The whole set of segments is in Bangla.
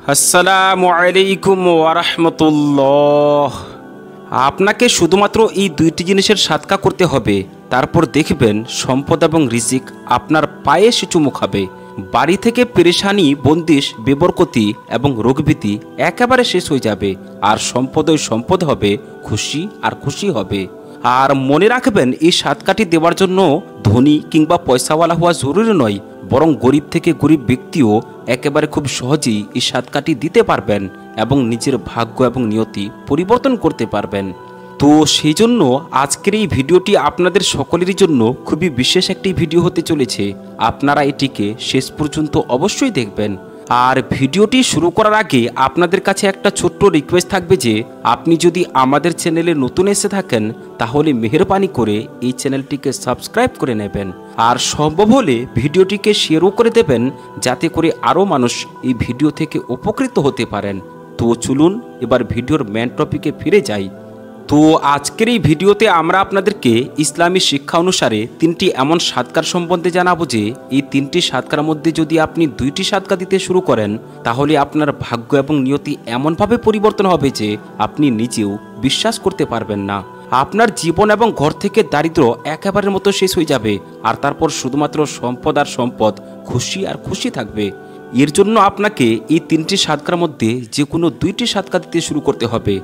আসসালামু আলাইকুম ওয়া রাহমাতুল্লাহ। আপনাকে শুধুমাত্র এই দুইটি জিনিসের সাদকা করতে হবে, তারপর দেখবেন সম্পদ এবং রিজিক আপনার পায়ে এসে চুমু খাবে। বাড়ি থেকে পেরেশানি, বন্দিশ, বেবরকতি এবং রোগভীতি একেবারে শেষ হয়ে যাবে, আর সম্পদই সম্পদ হবে, খুশি আর খুশি হবে। আর মনে রাখবেন, এই সাদকাটি দেওয়ার জন্য ধনী কিংবা পয়সাওয়ালা হওয়া জরুরি নয়, বরং গরিব থেকে গরিব ব্যক্তিও একেবারে খুব সহজেই এই সাদকাটি দিতে পারবেন এবং নিজের ভাগ্য এবং নিয়তি পরিবর্তন করতে পারবেন। তো সেই জন্য আজকের এই ভিডিওটি আপনাদের সকলেরই জন্য খুবই বিশেষ একটি ভিডিও হতে চলেছে। আপনারা এটিকে শেষ পর্যন্ত অবশ্যই দেখবেন। আর ভিডিওটি শুরু করার আগে আপনাদের কাছে একটা ছোট্ট রিকোয়েস্ট থাকবে যে আপনি যদি আমাদের চ্যানেলে নতুন এসে থাকেন তাহলে মেহেরবানি করে এই চ্যানেলটিকে সাবস্ক্রাইব করে নেবেন, আর সম্ভব হলে ভিডিওটিকে শেয়ারও করে দেবেন, যাতে করে আরও মানুষ এই ভিডিও থেকে উপকৃত হতে পারেন। তো চলুন এবার ভিডিওর মেন টপিকে ফিরে যাই। তো আজকের এই ভিডিওতে আমরা আপনাদেরকে ইসলামী শিক্ষা অনুসারে তিনটি এমন সাদকার সম্বন্ধে জানাবো যে এই তিনটি সাদকার মধ্যে যদি আপনি দুইটি সাদকা দিতে শুরু করেন তাহলে আপনার ভাগ্য এবং নিয়তি এমনভাবে পরিবর্তন হবে যে আপনি নিজেও বিশ্বাস করতে পারবেন না। আপনার জীবন এবং ঘর থেকে দারিদ্র্য একেবারের মতো শেষ হয়ে যাবে, আর তারপর শুধুমাত্র সম্পদ আর সম্পদ, খুশি আর খুশি থাকবে। এর জন্য আপনাকে এই তিনটি সাদকার মধ্যে যে কোনো দুইটি সাদকা দিতে শুরু করতে হবে।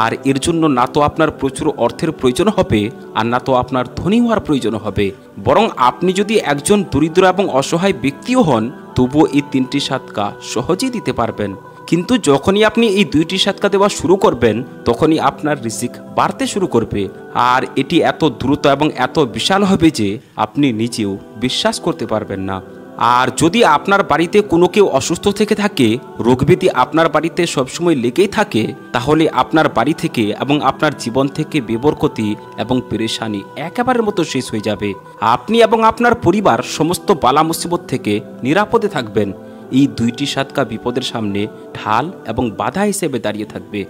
আর এর জন্য না তো আপনার প্রচুর অর্থের প্রয়োজন হবে, আর না তো আপনার ধনী হওয়ার প্রয়োজন হবে, বরং আপনি যদি একজন দরিদ্র এবং অসহায় ব্যক্তিও হন তবুও এই তিনটি সাদকা সহজেই দিতে পারবেন। কিন্তু যখনই আপনি এই দুইটি সাদকা দেওয়া শুরু করবেন তখনই আপনার রিজিক বাড়তে শুরু করবে, আর এটি এত দ্রুত এবং এত বিশাল হবে যে আপনি নিজেও বিশ্বাস করতে পারবেন না। আর যদি আপনার বাড়িতে কোনো কেউ অসুস্থ থেকে থাকে, রোগব্যাধি আপনার বাড়িতে সবসময় লেগেই থাকে, তাহলে আপনার বাড়ি থেকে এবং আপনার জীবন থেকে বেবরকতি এবং পেরেশানি একেবারের মতো শেষ হয়ে যাবে। আপনি এবং আপনার পরিবার সমস্ত বালা মুসিবত থেকে নিরাপদে থাকবেন। এই দুইটি সাদকা বিপদের সামনে ঢাল এবং বাধা হিসেবে দাঁড়িয়ে থাকবে।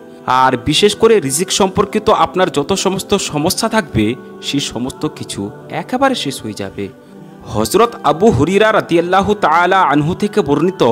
আর বিশেষ করে রিজিক সম্পর্কিত আপনার যত সমস্ত সমস্যা থাকবে সেই সমস্ত কিছু একেবারে শেষ হয়ে যাবে। হযরত আবু হুরায়রা রাদিয়াল্লাহু তাআলা আনহু থেকে বর্ণিত,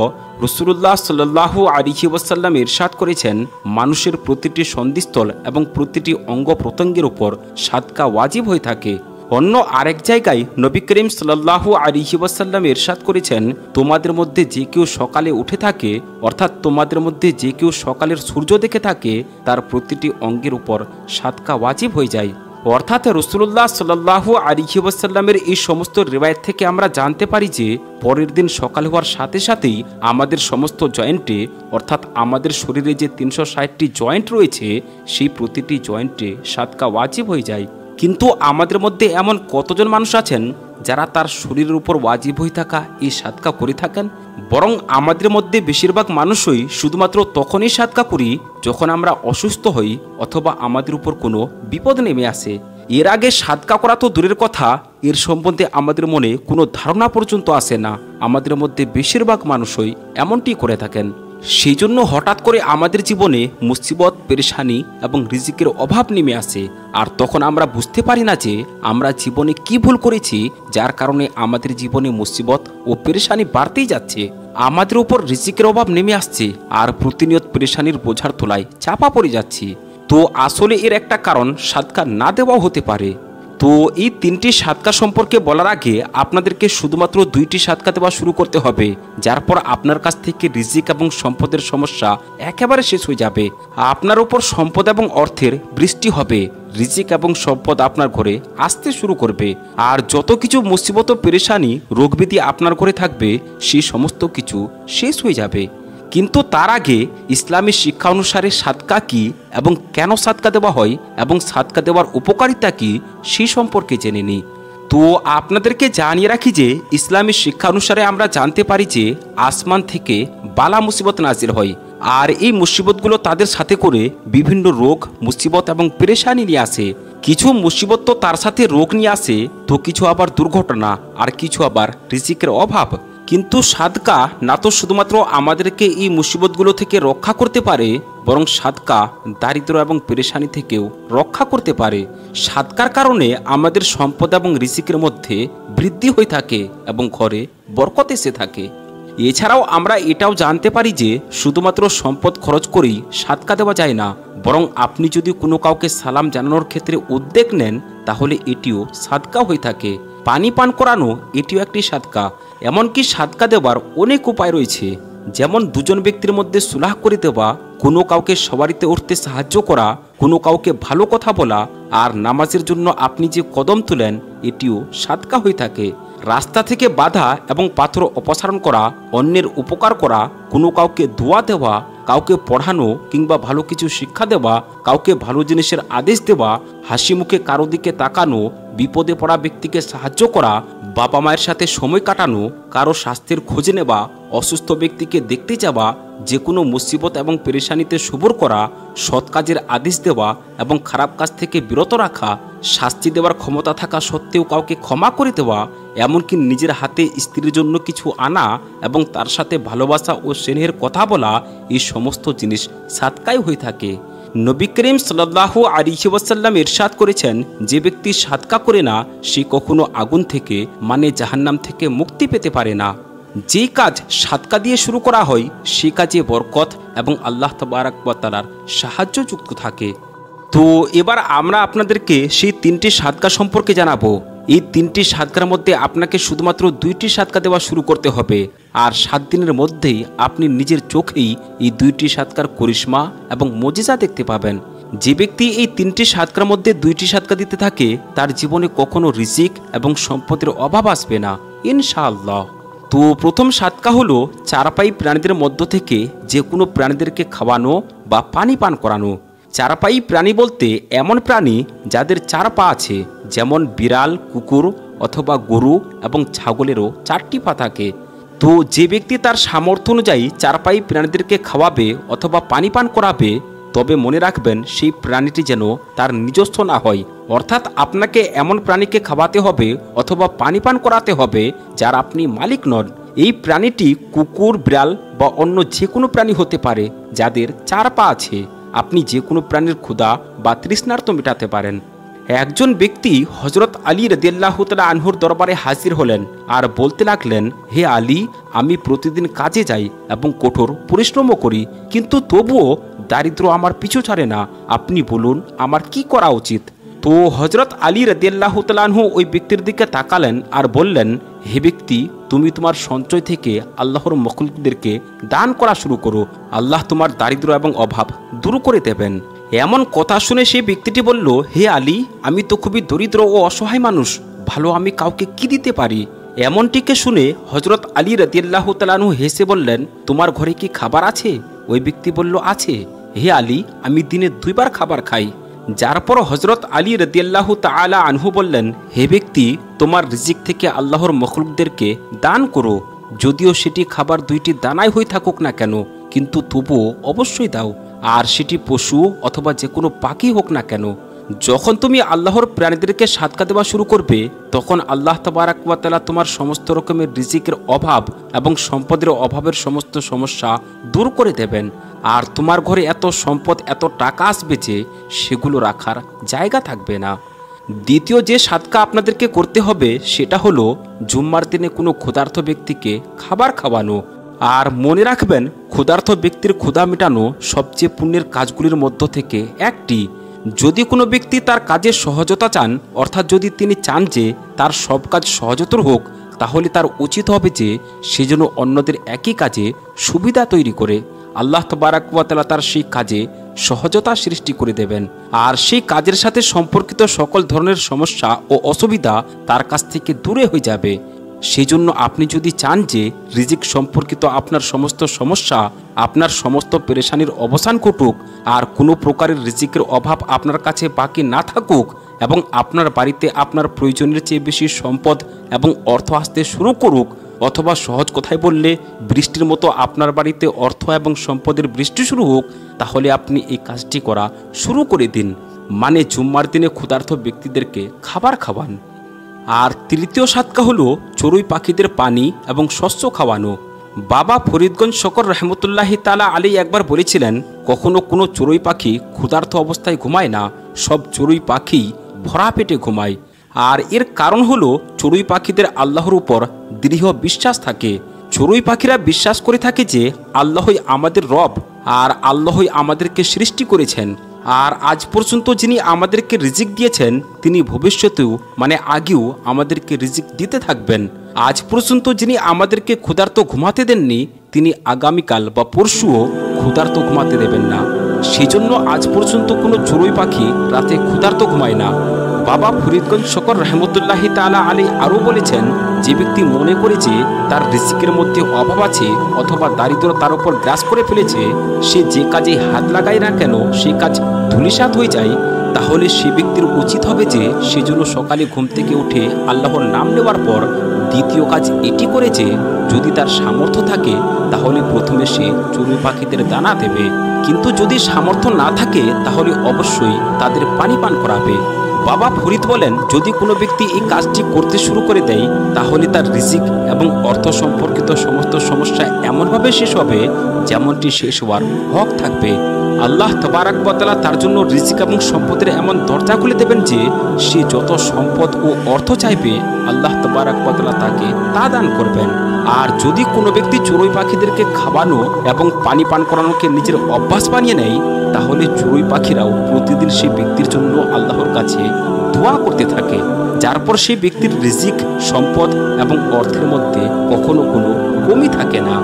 রাসূলুল্লাহ সাল্লাল্লাহু আলাইহি ওয়াসাল্লাম ইরশাদ করেছেন, মানুষের প্রতিটি সন্ধিস্থল এবং প্রতিটি অঙ্গ প্রত্যঙ্গের উপর সাদকা ওয়াজিব হয়ে থাকে। অন্য আরেক জায়গায় নবী করিম সাল্লাল্লাহু আলাইহি ওয়াসাল্লাম ইরশাদ করেছেন, তোমাদের মধ্যে যে কেউ সকালে উঠে থাকে, অর্থাৎ তোমাদের মধ্যে যে কেউ সকালের সূর্য দেখে থাকে, তার প্রতিটি অঙ্গের উপর সাদকা ওয়াজিব হয়ে যায়। অর্থাৎ রাসূলুল্লাহ সাল্লাল্লাহু আলাইহি ওয়াসাল্লামের এই সমস্ত রিওয়ায়াত থেকে আমরা জানতে পারি যে পরের দিন সকাল হওয়ার সাথে সাথেই আমাদের সমস্ত জয়েন্টে, অর্থাৎ আমাদের শরীরে যে 360টি জয়েন্ট রয়েছে সেই প্রতিটি জয়েন্টে সাদকা ওয়াজিব হয়ে যায়। কিন্তু আমাদের মধ্যে এমন কতজন মানুষ আছেন যারা তার শরীরের উপর ওয়াজিব হয়ে থাকা এই সাদকা করে থাকেন? বরং আমাদের মধ্যে বেশিরভাগ মানুষই শুধুমাত্র তখনই সাদকা করি যখন আমরা অসুস্থ হই অথবা আমাদের উপর কোনো বিপদ নেমে আসে। এর আগে সাদকা করা তো দূরের কথা, এর সম্বন্ধে আমাদের মনে কোনো ধারণা পর্যন্ত আসে না। আমাদের মধ্যে বেশিরভাগ মানুষই এমনটি করে থাকেন। সেই জন্য হঠাৎ করে আমাদের জীবনে মুসিবত, পেরেশানি এবং রিজিকের অভাব নেমে আসে, আর তখন আমরা বুঝতে পারি না যে আমরা জীবনে কি ভুল করেছি, যার কারণে আমাদের জীবনে মুসিবত ও পেরেশানি বাড়তেই যাচ্ছে। আমাদের উপর রিজিকের অভাব নেমে আসছে, আর প্রতিনিয়ত পেরেশানির বোঝার তোলায় চাপা পড়ে যাচ্ছি। তো আসলে এর একটা কারণ সাদকা না দেওয়াও হতে পারে। তো এই তিনটি সাদকা সম্পর্কে বলার আগে আপনাদেরকে শুধুমাত্র দুইটি সাদকা দেওয়া শুরু করতে হবে, যার পর আপনার কাছ থেকে রিজিক এবং সম্পদের সমস্যা একেবারে শেষ হয়ে যাবে। আপনার উপর সম্পদ এবং অর্থের বৃষ্টি হবে, রিজিক এবং সম্পদ আপনার ঘরে আসতে শুরু করবে, আর যত কিছু মুসিবত, পেরেশানি, রোগব্যাধি আপনার ঘরে থাকবে সেই সমস্ত কিছু শেষ হয়ে যাবে। কিন্তু তার আগে ইসলামী শিক্ষা অনুসারে সাদকা কি এবং কেন সাদকা দেওয়া হয় এবং সাদকা দেওয়ার উপকারিতা কি সেই সম্পর্কে জেনে নিই। তো আপনাদেরকে জানিয়ে রাখি যে ইসলামী শিক্ষা অনুসারে আমরা জানতে পারি যে আসমান থেকে বালা মুসিবত নাজিল হয়, আর এই মুসিবতগুলো তাদের সাথে করে বিভিন্ন রোগ, মুসিবত এবং পেরেশানি নিয়ে আসে। কিছু মুসিবত তো তার সাথে রোগ নিয়ে আসে, তো কিছু আবার দুর্ঘটনা, আর কিছু আবার রিজিকের অভাব। কিন্তু সাদকা না তো শুধুমাত্র আমাদেরকে এই মুসিবতগুলো থেকে রক্ষা করতে পারে, বরং সাদকা দারিদ্র এবং পেরেশানি থেকেও রক্ষা করতে পারে। সাদকার কারণে আমাদের সম্পদ এবং রিজিকের মধ্যে বৃদ্ধি হয়ে থাকে এবং ঘরে বরকত এসে থাকে। এছাড়াও আমরা এটাও জানতে পারি যে শুধুমাত্র সম্পদ খরচ করেই সাদকা দেওয়া যায় না, বরং আপনি যদি কোনো কাউকে সালাম জানানোর ক্ষেত্রে উদ্যোগ নেন তাহলে এটিও সাদকা হয়ে থাকে। পানি পান করানো এটিও একটি সাদকা। এমনকি সাদকা দেওয়ার অনেক উপায় রয়েছে, যেমন দুজন ব্যক্তির মধ্যে সুলাহ করে দেওয়া, কোনো কাউকে সওয়ারিতে উঠতে সাহায্য করা, কোনো কাউকে ভালো কথা বলা, আর নামাজের জন্য আপনি যে কদম তুলেন এটিও সাদকা হয়ে থাকে। রাস্তা থেকে বাধা এবং পাথর অপসারণ করা, অন্যের উপকার করা, কোনো কাউকে দোয়া দেওয়া, কাউকে পড়ানো কিংবা ভালো কিছু শিক্ষা দেওয়া, কাউকে ভালো জিনিসের আদেশ দেওয়া, হাসি মুখে কারো দিকে তাকানো, বিপদে পড়া ব্যক্তিকে সাহায্য করা, বাবা মায়ের সাথে সময় কাটানো, কারো স্বাস্থ্যের খোঁজ নেওয়া, অসুস্থ ব্যক্তিকে দেখতে যাওয়া, যে কোনো মুসিবত এবং পেরেশানিতে সবর করা, সৎ কাজের আদেশ দেওয়া এবং খারাপ কাজ থেকে বিরত রাখা, শাস্তি দেওয়ার ক্ষমতা থাকা সত্ত্বেও কাউকে ক্ষমা করে দেওয়া, এমনকি নিজের হাতে স্ত্রীর জন্য কিছু আনা এবং তার সাথে ভালোবাসা ও স্নেহের কথা বলা, এই সমস্ত জিনিস সাদকাই হয়ে থাকে। নবী করিম সাল্লাল্লাহু আলাইহি ওয়াসাল্লাম ইরশাদ করেছেন, যে ব্যক্তি সাদকা করে না সে কখনো আগুন থেকে মানে জাহান্নাম থেকে মুক্তি পেতে পারে না। যে কাজ সাদকা দিয়ে শুরু করা হয় সে কাজে বরকত এবং আল্লাহ তাবারক ওয়া তাআলার সাহায্য যুক্ত থাকে। তো এবার আমরা আপনাদেরকে সেই 3টি সাদকা সম্পর্কে জানাবো। এই 3টি সাদকার মধ্যে আপনাকে শুধুমাত্র 2টি সাদকা দেওয়া শুরু করতে হবে, আর 7 দিনের মধ্যেই আপনি নিজের চোখেই এই 2টি সাদকার করিশ্মা এবং মজিজা দেখতে পাবেন। যে ব্যক্তি এই 3টি সাদকার মধ্যে 2টি সাদকা দিতে থাকে তার জীবনে কখনো রিজিক এবং সম্পদের অভাব আসবে না ইনশাআল্লাহ। তো প্রথম সাদকা হলো চারপাই প্রাণীদের মধ্য থেকে যে কোনো প্রাণীদেরকে খাওয়ানো বা পানি পান করানো। চারপাই প্রাণী বলতে এমন প্রাণী যাদের 4 পা আছে, যেমন বিড়াল, কুকুর অথবা গরু এবং ছাগলেরও 4টি পা থাকে। তো যে ব্যক্তি তার সামর্থ্য অনুযায়ী চারপাই প্রাণীদেরকে খাওয়াবে অথবা পানি পান করাবে, তবে মনে রাখবেন সেই প্রাণীটি যেন তার নিজস্ব না হয়, অর্থাৎ আপনাকে এমন প্রাণীকে খাওয়াতে হবে অথবা পানি পান করাতে হবে যার আপনি মালিক নন। এই প্রাণীটি কুকুর, বিড়াল বা অন্য যে কোনো প্রাণী হতে পারে যাদের 4 পা আছে। আপনি যে কোনো প্রাণীর ক্ষুধা বা তৃষ্ণার্ত মেটাতে পারেন। একজন ব্যক্তি হযরত আলী রাদিয়াল্লাহু তাআলা আনহুর দরবারে হাজির হলেন আর বলতে লাগলেন, হে আলী, আমি প্রতিদিন কাজে যাই এবং কঠোর পরিশ্রমও করি, কিন্তু তবুও দারিদ্র আমার পিছু ছাড়ে না। আপনি বলুন আমার কি করা উচিত? তো হযরত আলী রাদিয়াল্লাহু তাআলা আনহু ওই ব্যক্তির দিকে তাকালেন আর বললেন, হে ব্যক্তি, তুমি তোমার সঞ্চয় থেকে আল্লাহর মখলুকদেরকে দান করা শুরু করো, আল্লাহ তোমার দারিদ্র এবং অভাব দূর করে দেবেন। এমন কথা শুনে সেই ব্যক্তিটি বলল, হে আলী, আমি তো খুবই দরিদ্র ও অসহায় মানুষ, ভালো আমি কাউকে কি দিতে পারি? এমনটিকে শুনে হযরত আলী রাদিয়াল্লাহু তাআলা আনহু হেসে বললেন, তোমার ঘরে কি খাবার আছে? ওই ব্যক্তি বলল, আছে। হে আলী, আমি দিনে 2 বার খাবার খাই। যার পর হযরত আলী রাদিয়াল্লাহু তাআলা আনহু বললেন, হে ব্যক্তি, তোমার রিজিক থেকে আল্লাহর মখলুকদেরকে দান করো, যদিও সেটি খাবার 2টি দানায় হয়ে থাকুক না কেন, কিন্তু তবুও অবশ্যই দাও, আর সেটি পশু অথবা যে কোনো পাখি হোক না কেন। যখন তুমি আল্লাহর প্রাণীদেরকে সাদকা দেওয়া শুরু করবে, তখন আল্লাহ তাবারক ওয়া তাআলা তোমার সমস্ত রকমের রিজিকের অভাব এবং সম্পদের অভাবের সমস্ত সমস্যা দূর করে দেবেন। আর তোমার ঘরে এত সম্পদ, এত টাকা আসবে যে সেগুলো রাখার জায়গা থাকবে না। দ্বিতীয় যে সাদকা আপনাদেরকে করতে হবে সেটা হলো জুম্মার দিনে কোনো ক্ষুধার্ত ব্যক্তিকে খাবার খাওয়ানো। আর মনে রাখবেন, ক্ষুধার্ত ব্যক্তির ক্ষুধা মেটানো সবচেয়ে পুণ্যের কাজগুলির মধ্য থেকে একটি। যদি কোনো ব্যক্তি তার কাজে সহজতা চান, অর্থাৎ যদি তিনি চান যে তার সব কাজ সহজতর হোক, তাহলে তার উচিত হবে যে সে যেন অন্যদের একই কাজে সুবিধা তৈরি করে। আল্লাহ তাবারক ওয়া তাআলা তার সেই কাজে সহজতা সৃষ্টি করে দেবেন, আর সেই কাজের সাথে সম্পর্কিত সকল ধরনের সমস্যা ও অসুবিধা তার কাছ থেকে দূরে হয়ে যাবে। সেজন্য আপনি যদি চান যে রিজিক সম্পর্কিত আপনার সমস্ত সমস্যা, আপনার সমস্ত পেরেশানির অবসান ঘটুক, আর কোনো প্রকারের রিজিকের অভাব আপনার কাছে বাকি না থাকুক, এবং আপনার বাড়িতে আপনার প্রয়োজনের চেয়ে বেশি সম্পদ এবং অর্থ আসতে শুরু করুক, অথবা সহজ কথায় বললে বৃষ্টির মতো আপনার বাড়িতে অর্থ এবং সম্পদের বৃষ্টি শুরু হোক, তাহলে আপনি এই কাজটি করা শুরু করে দিন, মানে জুম্মার দিনে ক্ষুধার্ত ব্যক্তিদেরকে খাবার খাওয়ান। আর তৃতীয় সাদকা হলো চড়ুই পাখিদের পানি এবং শস্য খাওয়ানো। বাবা ফরিদগঞ্জ শকর রহমতুল্লাহি তাআলা আলী একবার বলেছিলেন, কখনো কোনো চড়ুই পাখি ক্ষুধার্ত অবস্থায় ঘুমায় না, সব চড়ুই পাখি ভরা পেটে ঘুমায়। আর এর কারণ হলো চড়ুই পাখিদের আল্লাহর উপর দৃঢ় বিশ্বাস থাকে। চড়ুই পাখিরা বিশ্বাস করে থাকে যে আল্লাহই আমাদের রব আর আল্লাহই আমাদেরকে সৃষ্টি করেছেন। আর আজ পর্যন্ত যিনি আমাদেরকে রিজিক দিয়েছেন তিনি ভবিষ্যতেও মানে আগেও আমাদেরকে রিজিক দিতে থাকবেন। আজ পর্যন্ত যিনি আমাদেরকে ক্ষুধার্ত ঘুমাতে দেননি তিনি আগামীকাল বা পরশুও ক্ষুধার্ত ঘুমাতে দেবেন না। সেজন্য আজ পর্যন্ত কোনো চড়ুই পাখি রাতে ক্ষুধার্ত ঘুমায় না। বাবা ফরিদগঞ্জ শকর রহমতুল্লাহি তাআলা আলাইহি আরও বলেছেন, যে ব্যক্তি মনে করে যে তার রিজিকের মধ্যে অভাব আছে অথবা দারিদ্র তার উপর গ্রাস করে ফেলেছে, সে যে কাজে হাত লাগায় না কেন সেই কাজ ধূলিসাৎ হয়ে যায়, তাহলে সে ব্যক্তির উচিত হবে যে সেজন্য সকালে ঘুম থেকে উঠে আল্লাহর নাম নেওয়ার পর দ্বিতীয় কাজ এটি করে যে যদি তার সামর্থ্য থাকে তাহলে প্রথমে সে চড়ুই পাখিদের দানা দেবে, কিন্তু যদি সামর্থ্য না থাকে তাহলে অবশ্যই তাদের পানি পান করাবে। বাবা ফরিদ বলেন, যদি কোনো ব্যক্তি এই কাজটি করতে শুরু করে দেয় তাহলে তার রিজিক এবং অর্থ সম্পর্কিত সমস্ত সমস্যা এমনভাবে শেষ হবে যেমনটি শেষ হওয়ার হক থাকবে। আল্লাহ তাবারাক ওয়া তাআলা তার জন্য রিজিক এবং সম্পদের এমন দরজা খুলে দেবেন যে সে যত সম্পদ ও অর্থ চাইবে আল্লাহ তাবারাক ওয়া তাআলা তাকে তা দান করবেন। আর যদি কোনো ব্যক্তি চড়ুই পাখিদেরকে খাওয়ানো এবং পানি পান করানোকে নিজের অভ্যাস বানিয়ে নেয় তাহলে চড়ুই পাখিরাও প্রতিদিন সেই ব্যক্তির জন্য আল্লাহর কাছে দোয়া করতে থাকে, যার পর সেই ব্যক্তির রিজিক, সম্পদ এবং অর্থের মধ্যে কখনো কোনো কমই থাকে না।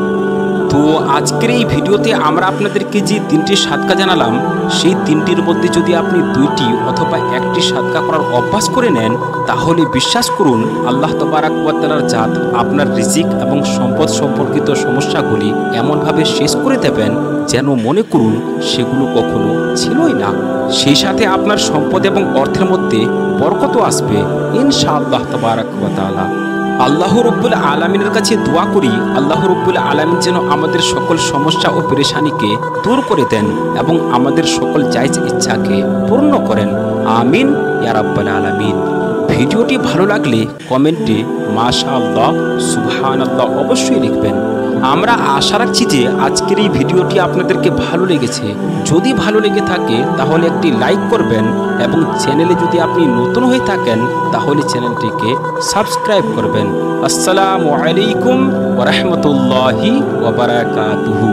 তো আজকের এই ভিডিওতে আমরা আপনাদেরকে যে 3টি সাদকা জানালাম সেই 3টির মধ্যে যদি আপনি 2টি অথবা 1টি সাদকা করার অভ্যাস করে নেন তাহলে বিশ্বাস করুন আল্লাহ তাবারাক ওয়া তাআলার জাত আপনার রিজিক এবং সম্পদ সম্পর্কিত সমস্যাগুলি এমনভাবে শেষ করে দেবেন যেন মনে করুন সেগুলো কখনো ছিলই না। সেই সাথে আপনার সম্পদ এবং অর্থের মধ্যে বরকত আসবে ইনশাআল্লাহ তাবারাক ওয়া তাআলা। আল্লাহ রব্বুল আলামিনের কাছে দোয়া করি আল্লাহ রব্বুল আলামিন যেন আমাদের সকল সমস্যা ও পেরেশানিকে দূর করে দেন এবং আমাদের সকল জায়েজ ইচ্ছাকে পূর্ণ করেন। আমিন ইয়া রাব্বাল আলামিন। ভিডিওটি ভালো লাগলে কমেন্টে মাশাআল্লাহ, সুবহানাল্লাহ অবশ্যই লিখবেন। আমরা আশা রাখছি যে আজকের এই ভিডিওটি আপনাদেরকে ভালো লেগেছে। যদি ভালো লেগে থাকে তাহলে একটি লাইক করবেন এবং চ্যানেলে যদি আপনি নতুন হয়ে থাকেন তাহলে চ্যানেলটিকে সাবস্ক্রাইব করবেন। আসসালামু আলাইকুম ওয়া রাহমাতুল্লাহি ওয়া বারাকাতুহু।